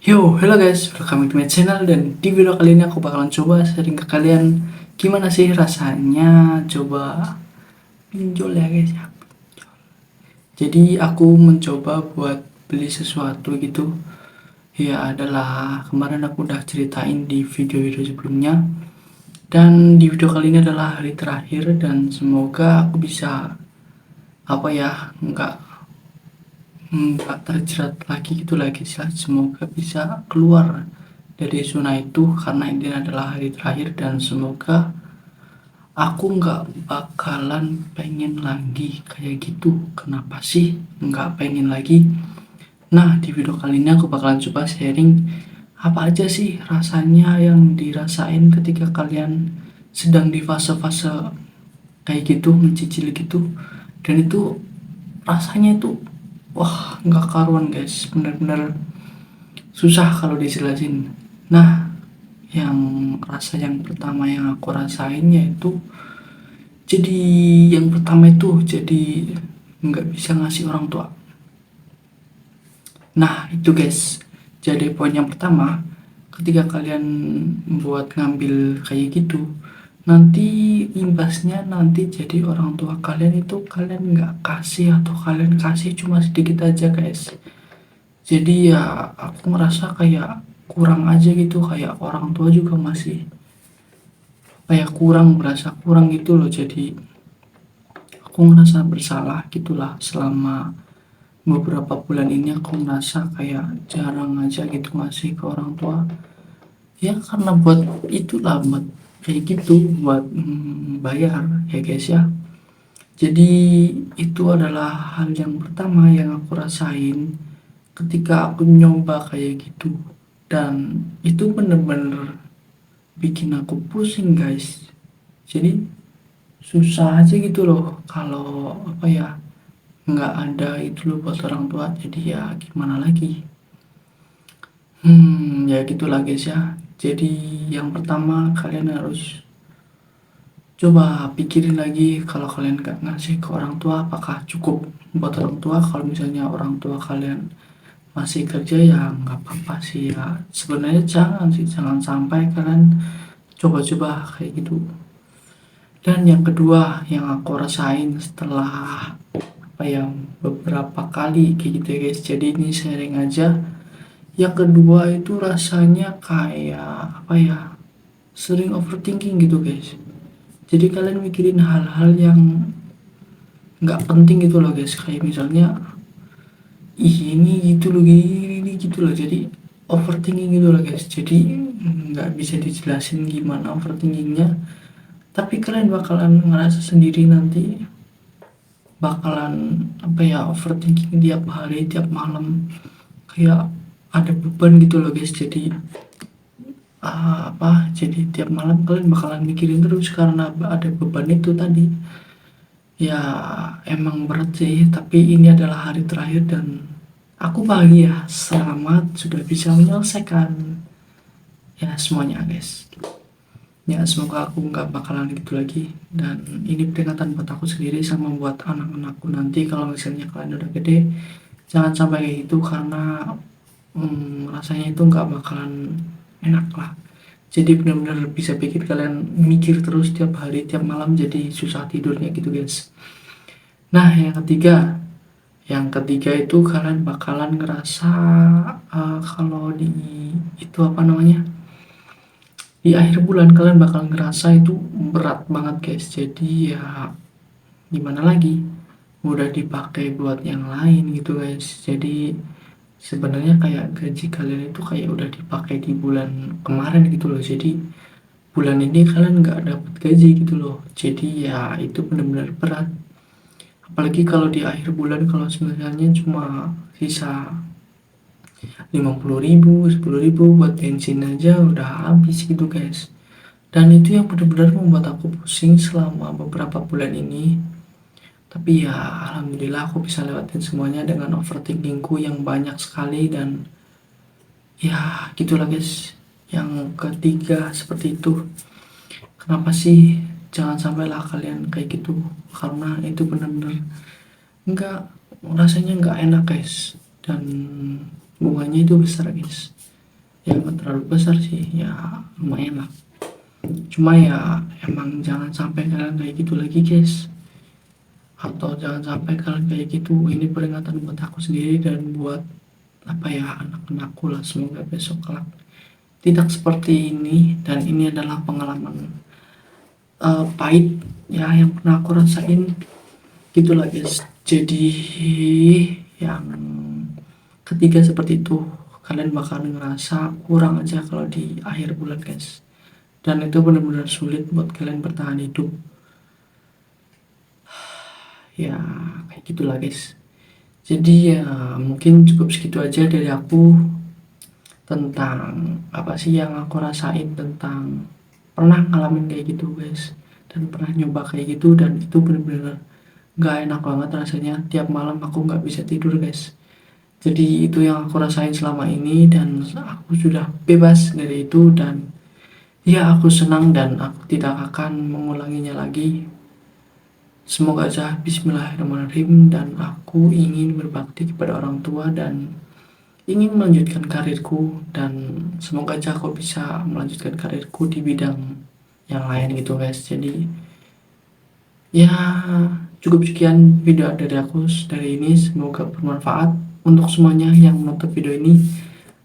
Hello guys, welcome to my channel. Dan di video kali ini aku bakalan coba sharing ke kalian gimana sih rasanya coba pinjol ya guys ya. Jadi aku mencoba buat beli sesuatu gitu. Ya adalah kemarin aku udah ceritain di video-video sebelumnya. Dan di video kali ini adalah hari terakhir dan semoga aku bisa apa ya nggak terjerat lagi gitu lagi sih. Semoga bisa keluar dari zona itu karena ini adalah hari terakhir dan semoga aku nggak bakalan pengen lagi kayak gitu. Kenapa sih nggak pengen lagi? Nah, di video kali ini aku bakalan coba sharing apa aja sih rasanya yang dirasain ketika kalian sedang di fase-fase kayak gitu, mencicil gitu. Dan itu rasanya itu wah nggak karuan guys, bener-bener susah kalau dijelasin. Nah, yang rasa yang pertama yang aku rasain yaitu jadi yang pertama itu jadi nggak bisa ngasih orang tua. Nah itu guys, jadi poin yang pertama, ketika kalian buat ngambil kayak gitu, nanti imbasnya nanti jadi orang tua kalian itu kalian nggak kasih atau kalian kasih cuma sedikit aja guys. Jadi ya aku ngerasa kayak kurang aja gitu, kayak orang tua juga masih kayak kurang, berasa kurang gitu loh. Jadi aku ngerasa bersalah gitulah selama beberapa bulan ini. Aku ngerasa kayak jarang aja gitu ngasih ke orang tua ya, karena buat itulah, buat kayak gitu, buat bayar ya guys ya. Jadi itu adalah hal yang pertama yang aku rasain ketika aku nyoba kayak gitu, dan itu bener-bener bikin aku pusing guys. Jadi susah aja gitu loh kalau apa ya nggak ada itu loh buat orang tua. Jadi ya gimana lagi, ya gitulah guys ya. Jadi yang pertama kalian harus coba pikirin lagi, kalau kalian nggak ngasih ke orang tua apakah cukup buat orang tua. Kalau misalnya orang tua kalian masih kerja ya nggak apa-apa sih ya, sebenarnya jangan sampai kalian coba-coba kayak gitu. Dan yang kedua yang aku rasain setelah apa ya beberapa kali kayak gitu ya guys, jadi ini sharing aja. Yang kedua itu rasanya kayak apa ya, sering overthinking gitu guys. Jadi kalian mikirin hal-hal yang nggak penting gitu loh guys, kayak misalnya ini gitu loh, gini gitu loh. Jadi overthinking gitu loh guys. Jadi nggak bisa dijelasin gimana overthinkingnya, tapi kalian bakalan ngerasa sendiri nanti, bakalan apa ya overthinking tiap hari tiap malam, kayak ada beban gitu loh guys. Jadi jadi tiap malam kalian bakalan mikirin terus karena ada beban itu tadi. Ya emang berat sih, tapi ini adalah hari terakhir dan aku bahagia, selamat sudah bisa menyelesaikan ya semuanya guys. Ya semoga aku nggak bakalan gitu lagi, dan ini peringatan buat aku sendiri sama buat anak-anakku nanti. Kalau misalnya kalian udah gede, jangan sampai kayak gitu karena rasanya itu nggak bakalan enak lah. Jadi benar-benar bisa bikin kalian mikir terus tiap hari tiap malam, jadi susah tidurnya gitu guys. Nah yang ketiga itu kalian bakalan ngerasa kalau di itu apa namanya, di akhir bulan kalian bakal ngerasa itu berat banget guys. Jadi ya gimana lagi, udah dipakai buat yang lain gitu guys. Jadi sebenarnya kayak gaji kalian itu kayak udah dipakai di bulan kemarin gitu loh. Jadi bulan ini kalian nggak dapet gaji gitu loh. Jadi ya itu benar-benar berat. Apalagi kalau di akhir bulan, kalau sebenarnya cuma sisa 50.000, 10.000 buat bensin aja udah habis gitu guys. Dan itu yang benar-benar membuat aku pusing selama beberapa bulan ini. Tapi ya alhamdulillah aku bisa lewatin semuanya dengan overthinkingku yang banyak sekali. Dan ya gitulah guys. Yang ketiga seperti itu. Kenapa sih jangan sampailah kalian kayak gitu, karena itu benar-benar nggak, rasanya nggak enak guys, dan bunganya itu besar guys. ya nggak terlalu besar sih, ya lumayan lah. Cuma ya emang jangan sampai kalian kayak gitu lagi guys, atau jangan sampai kalian kayak gitu. Ini peringatan buat aku sendiri dan buat apa ya, anak-anakku lah, semoga besok kelak tidak seperti ini. Dan ini adalah pengalaman pahit ya yang pernah aku rasain, gitulah guys. Jadi yang ketiga seperti itu, kalian bakal ngerasa kurang aja kalau di akhir bulan guys, dan itu benar-benar sulit buat kalian bertahan hidup. Ya kayak gitulah guys. Jadi ya mungkin cukup segitu aja dari aku tentang apa sih yang aku rasain, tentang pernah ngalamin kayak gitu guys, dan pernah nyoba kayak gitu, dan itu bener-bener gak enak banget rasanya. Tiap malam aku gak bisa tidur guys. Jadi itu yang aku rasain selama ini, dan aku sudah bebas dari itu. Dan ya aku senang dan aku tidak akan mengulanginya lagi. Semoga aja, bismillahirrahmanirrahim. Dan aku ingin berbakti kepada orang tua dan ingin melanjutkan karirku, dan semoga aja aku bisa melanjutkan karirku di bidang yang lain gitu guys. Jadi ya cukup sekian video dari aku dari ini, semoga bermanfaat untuk semuanya yang menonton video ini.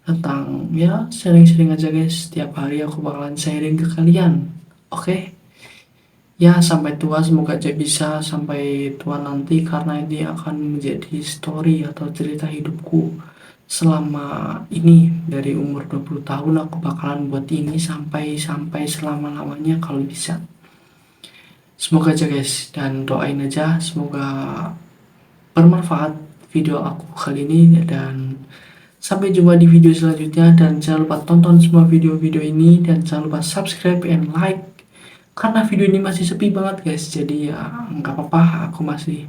Tentang ya sharing-sharing aja guys, setiap hari aku bakalan sharing ke kalian. Oke, ya sampai tua, semoga aja bisa sampai tua nanti, karena ini akan menjadi story atau cerita hidupku selama ini. Dari umur 20 tahun aku bakalan buat ini sampai selama-lamanya kalau bisa. Semoga aja guys, dan doain aja semoga bermanfaat video aku kali ini. Dan sampai jumpa di video selanjutnya, dan jangan lupa tonton semua video-video ini, dan jangan lupa subscribe and like, karena video ini masih sepi banget guys. Jadi ya nggak apa-apa, aku masih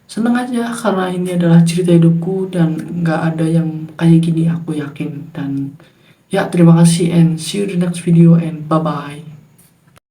seneng aja karena ini adalah cerita hidupku dan nggak ada yang kayak gini, aku yakin. Dan ya terima kasih, and see you the next video, and bye bye.